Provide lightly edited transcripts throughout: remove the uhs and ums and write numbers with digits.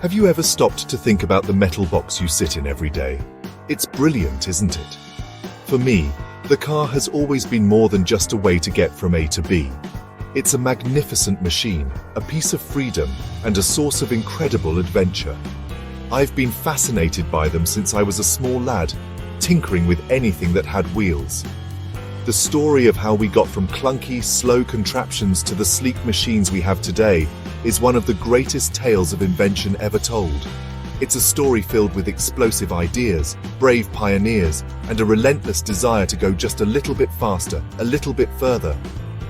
Have you ever stopped to think about the metal box you sit in every day? It's brilliant, isn't it? For me, the car has always been more than just a way to get from A to B. It's a magnificent machine, a piece of freedom, and a source of incredible adventure. I've been fascinated by them since I was a small lad, tinkering with anything that had wheels. The story of how we got from clunky, slow contraptions to the sleek machines we have today is one of the greatest tales of invention ever told. It's a story filled with explosive ideas, brave pioneers, and a relentless desire to go just a little bit faster, a little bit further.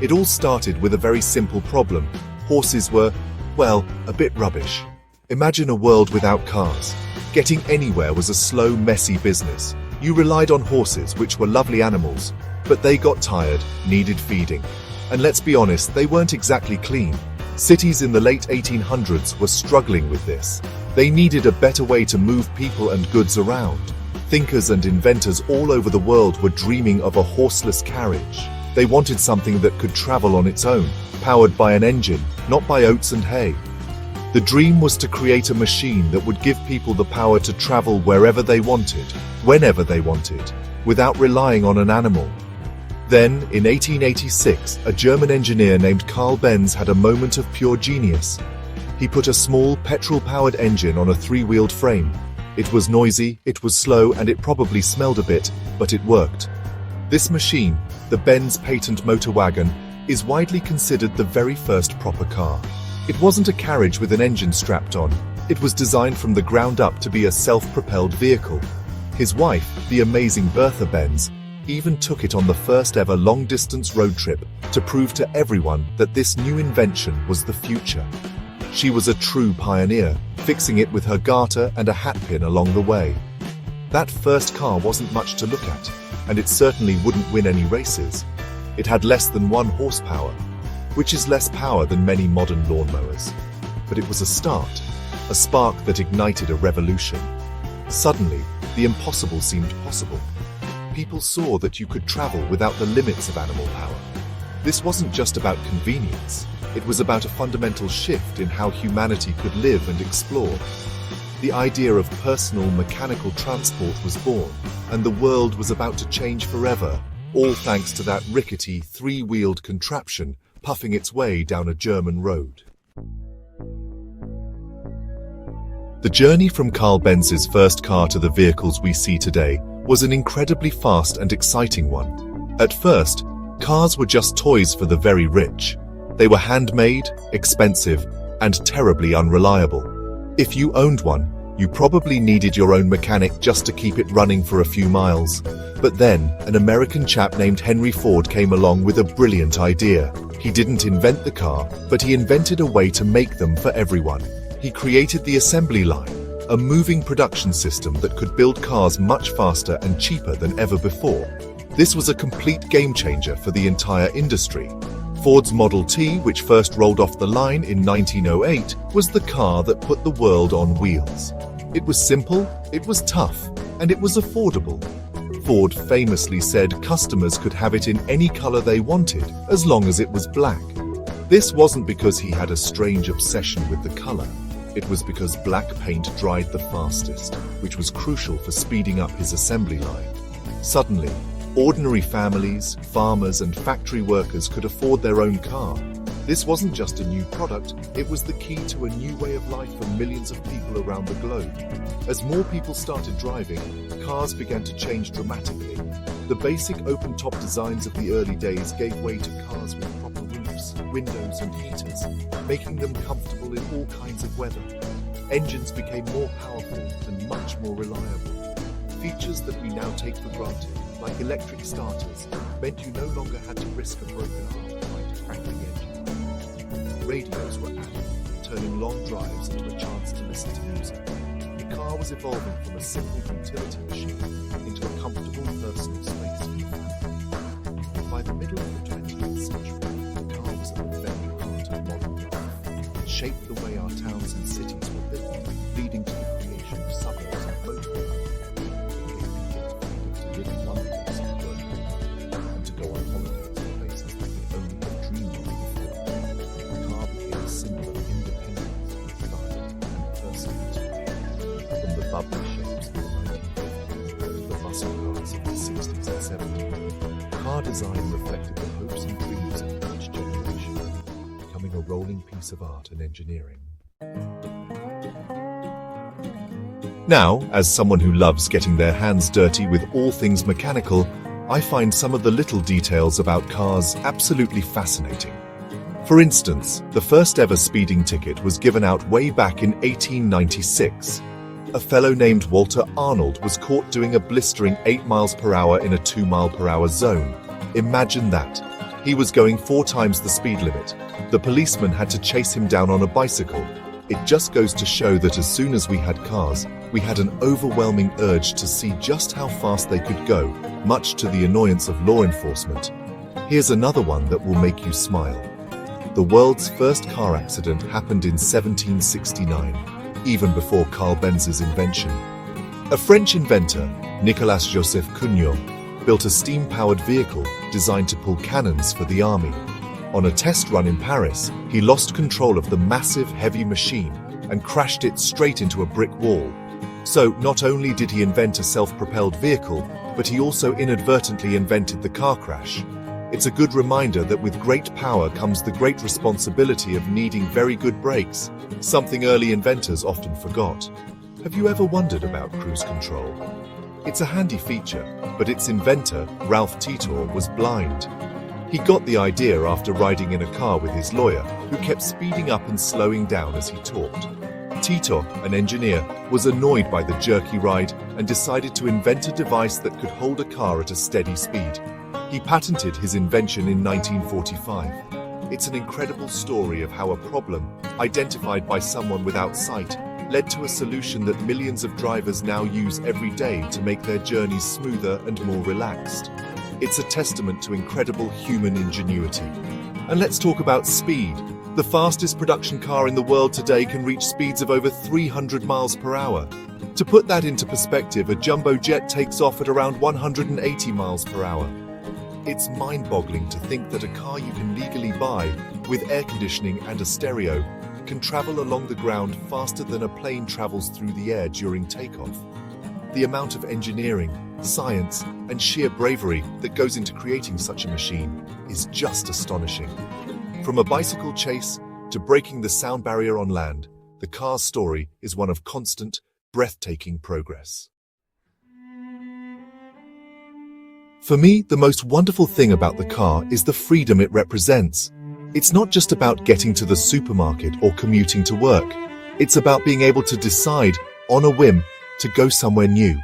It all started with a very simple problem. Horses were, well, a bit rubbish. Imagine a world without cars. Getting anywhere was a slow, messy business. You relied on horses, which were lovely animals, but they got tired, needed feeding. And let's be honest, they weren't exactly clean. Cities in the late 1800s were struggling with this. They needed a better way to move people and goods around. Thinkers and inventors all over the world were dreaming of a horseless carriage. They wanted something that could travel on its own, powered by an engine, not by oats and hay. The dream was to create a machine that would give people the power to travel wherever they wanted, whenever they wanted, without relying on an animal. Then, in 1886, a German engineer named Carl Benz had a moment of pure genius. He put a small, petrol-powered engine on a three-wheeled frame. It was noisy, it was slow, and it probably smelled a bit, but it worked. This machine, the Benz patent motor wagon, is widely considered the very first proper car. It wasn't a carriage with an engine strapped on. It was designed from the ground up to be a self-propelled vehicle. His wife, the amazing Bertha Benz, even took it on the first ever long-distance road trip to prove to everyone that this new invention was the future. She was a true pioneer, fixing it with her garter and a hat pin along the way. That first car wasn't much to look at, and it certainly wouldn't win any races. It had less than 1 horsepower, which is less power than many modern lawnmowers. But it was a start, a spark that ignited a revolution. Suddenly, the impossible seemed possible. People saw that you could travel without the limits of animal power. This wasn't just about convenience. It was about a fundamental shift in how humanity could live and explore. The idea of personal mechanical transport was born, and the world was about to change forever, all thanks to that rickety, three-wheeled contraption puffing its way down a German road. The journey from Carl Benz's first car to the vehicles we see today was an incredibly fast and exciting one. At first, cars were just toys for the very rich. They were handmade, expensive, and terribly unreliable. If you owned one, you probably needed your own mechanic just to keep it running for a few miles. But then, an American chap named Henry Ford came along with a brilliant idea. He didn't invent the car, but he invented a way to make them for everyone. He created the assembly line, a moving production system that could build cars much faster and cheaper than ever before. This was a complete game changer for the entire industry. Ford's Model T, which first rolled off the line in 1908, was the car that put the world on wheels. It was simple, it was tough, and it was affordable. Ford famously said customers could have it in any color they wanted, as long as it was black. This wasn't because he had a strange obsession with the color. It was because black paint dried the fastest, which was crucial for speeding up his assembly line. Suddenly, ordinary families, farmers, and factory workers could afford their own car. This wasn't just a new product, it was the key to a new way of life for millions of people around the globe. As more people started driving, cars began to change dramatically. The basic open-top designs of the early days gave way to cars with proper roofs, windows, and heaters, making them comfortable in all kinds of weather. Engines became more powerful and much more reliable. Features that we now take for granted, like electric starters, meant you no longer had to risk a broken arm trying to crank the engine. Radios were added, turning long drives into a chance to listen to music. The car was evolving from a simple utility machine into a comfortable personal space for the family. By the middle of the 20th century, the car was at the very heart of modern life. It shaped the way our towns and cities were built, leading to the creation of suburbs and motorways. To live in one place and work in another, and to go on holidays to places that we only had dreamed of before. The car became a symbol of independence, style, and personal design reflected the hopes and dreams of each generation, becoming a rolling piece of art and engineering. Now, as someone who loves getting their hands dirty with all things mechanical, I find some of the little details about cars absolutely fascinating. For instance, the first ever speeding ticket was given out way back in 1896. A fellow named Walter Arnold was caught doing a blistering 8 miles per hour in a 2 mile per hour zone. Imagine that. He was going 4 times the speed limit. The policeman had to chase him down on a bicycle. It just goes to show that as soon as we had cars, we had an overwhelming urge to see just how fast they could go, much to the annoyance of law enforcement. Here's another one that will make you smile. The world's first car accident happened in 1769, even before Carl Benz's invention. A French inventor, Nicolas Joseph Cugnot, built a steam-powered vehicle designed to pull cannons for the army. On a test run in Paris, he lost control of the massive, heavy machine and crashed it straight into a brick wall. So, not only did he invent a self-propelled vehicle, but he also inadvertently invented the car crash. It's a good reminder that with great power comes the great responsibility of needing very good brakes, something early inventors often forgot. Have you ever wondered about cruise control? It's a handy feature, but its inventor, Ralph Titor, was blind. He got the idea after riding in a car with his lawyer, who kept speeding up and slowing down as he talked. Titor, an engineer, was annoyed by the jerky ride and decided to invent a device that could hold a car at a steady speed. He patented his invention in 1945. It's an incredible story of how a problem, identified by someone without sight, led to a solution that millions of drivers now use every day to make their journeys smoother and more relaxed. It's a testament to incredible human ingenuity. And let's talk about speed. The fastest production car in the world today can reach speeds of over 300 miles per hour. To put that into perspective, a jumbo jet takes off at around 180 miles per hour. It's mind-boggling to think that a car you can legally buy, with air conditioning and a stereo, can travel along the ground faster than a plane travels through the air during takeoff. The amount of engineering, science, and sheer bravery that goes into creating such a machine is just astonishing. From a bicycle chase to breaking the sound barrier on land, the car's story is one of constant, breathtaking progress. For me, the most wonderful thing about the car is the freedom it represents. It's not just about getting to the supermarket or commuting to work. It's about being able to decide, on a whim, to go somewhere new.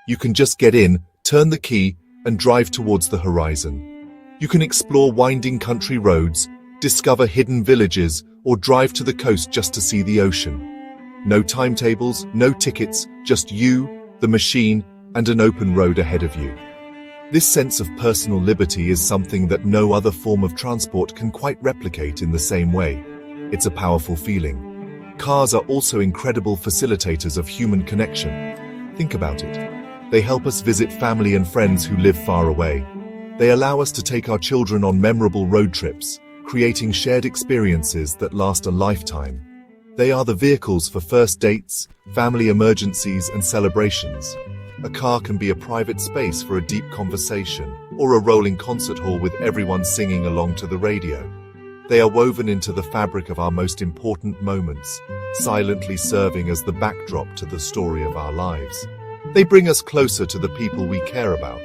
You can just get in, turn the key, and drive towards the horizon. You can explore winding country roads, discover hidden villages, or drive to the coast just to see the ocean. No timetables, no tickets, just you, the machine, and an open road ahead of you. This sense of personal liberty is something that no other form of transport can quite replicate in the same way. It's a powerful feeling. Cars are also incredible facilitators of human connection. Think about it. They help us visit family and friends who live far away. They allow us to take our children on memorable road trips, creating shared experiences that last a lifetime. They are the vehicles for first dates, family emergencies, and celebrations. A car can be a private space for a deep conversation, or a rolling concert hall with everyone singing along to the radio. They are woven into the fabric of our most important moments, silently serving as the backdrop to the story of our lives. They bring us closer to the people we care about.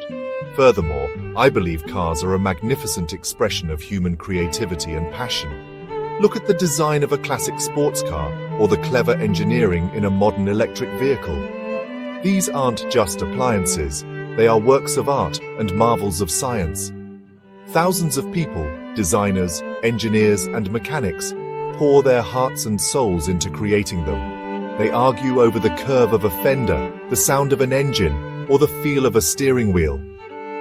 Furthermore, I believe cars are a magnificent expression of human creativity and passion. Look at the design of a classic sports car, or the clever engineering in a modern electric vehicle. These aren't just appliances, they are works of art and marvels of science. Thousands of people, designers, engineers, and mechanics, pour their hearts and souls into creating them. They argue over the curve of a fender, the sound of an engine, or the feel of a steering wheel.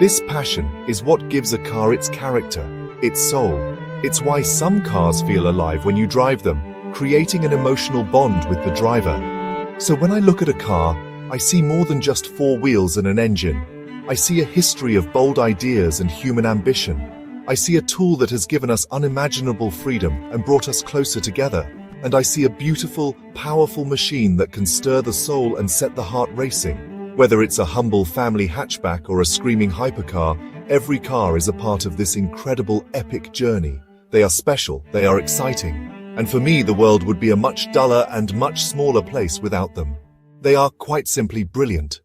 This passion is what gives a car its character, its soul. It's why some cars feel alive when you drive them, creating an emotional bond with the driver. So when I look at a car, I see more than just 4 wheels and an engine. I see a history of bold ideas and human ambition. I see a tool that has given us unimaginable freedom and brought us closer together. And I see a beautiful, powerful machine that can stir the soul and set the heart racing. Whether it's a humble family hatchback or a screaming hypercar, Every car is a part of this incredible epic journey. They are special, they are exciting, and for me the world would be a much duller and much smaller place without them. They are quite simply brilliant.